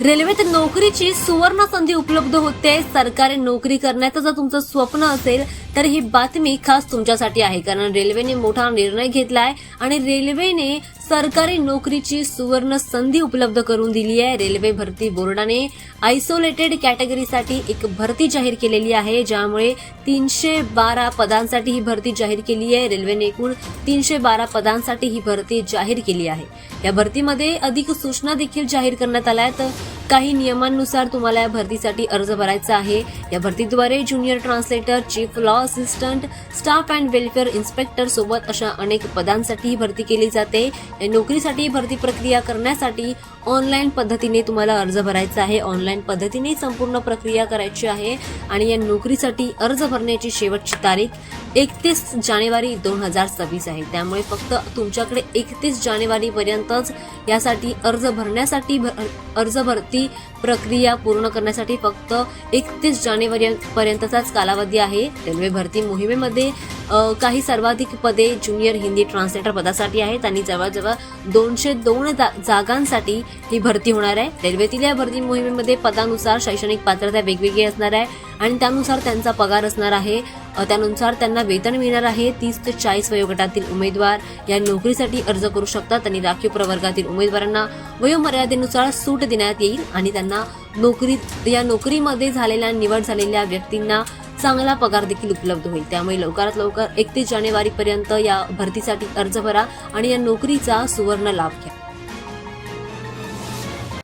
रेल्वेत नोकरीची सुवर्ण संधी उपलब्ध होते. सरकारी नोकरी करण्याचं जर तुमचं स्वप्न असेल तर ही बातमी खास तुमच्यासाठी आहे, कारण रेल्वेने मोठा निर्णय घेतलाय आणि रेल्वेने सरकारी नोकरीची सुवर्ण संधी उपलब्ध करून दिली आहे. रेल्वे भरती बोर्डाने आयसोलेटेड कॅटेगरीसाठी एक भरती जाहीर केलेली आहे, ज्यामुळे 312 पदांसाठी ही भरती जाहीर केली आहे. रेल्वेने एकूण 312 पदांसाठी ही भरती जाहीर केली आहे. या भरतीमध्ये अधिक सूचना देखील जाहीर करण्यात आल्या आहेत. काही नियमांनुसार तुम्हाला या भरतीसाठी अर्ज भरायचा आहे. या भरतीद्वारे junior translator, chief law assistant, staff and welfare inspector सोबत अशा अनेक पदांसाठी ही भरती केली जाते. या नोकरीसाठी भरती प्रक्रिया करण्यासाठी ऑनलाईन पद्धतीने तुम्हाला अर्ज भरायचा आहे. ऑनलाईन पद्धतीने संपूर्ण प्रक्रिया करायची आहे आणि या नोकरीसाठी अर्ज भरण्याची शेवटची तारीख 31 जानेवारी 2026 आहे. त्यामुळे फक्त तुमच्याकडे 31 जानेवारी पर्यंतच यासाठी अर्ज भरती प्रक्रिया पूर्ण करण्यासाठी फक्त 31 जानेवारी पर्यंतचाच कालावधी आहे. रेल्वे भरती मोहिमेमध्ये काही सर्वाधिक पदे ज्युनियर हिंदी ट्रान्सलेटर पदासाठी आहेत आणि जवळजवळ 202 जागांसाठी ही भरती होणार आहे. रेल्वेतील या भरती मोहिमेमध्ये पदानुसार शैक्षणिक पात्रता वेगवेगळी असणार आहे आणि त्यानुसार त्यांचा पगार असणार आहे. त्यानुसार त्यांना वेतन मिळणार आहे. 30 ते 40 वयोगटातील उमेदवार या नोकरीसाठी अर्ज करू शकतात आणि राखीव प्रवर्गातील उमेदवारांना वयोमर्यादेनुसार सूट देण्यात येईल आणि त्यांना या नोकरीमध्ये निवड झालेल्या व्यक्तींना चांगला पगार देखील उपलब्ध होईल. त्यामुळे लवकरात लवकर 31 जानेवारी पर्यंत या भरतीसाठी अर्ज भरा आणि या नोकरीचा सुवर्ण लाभ घ्या.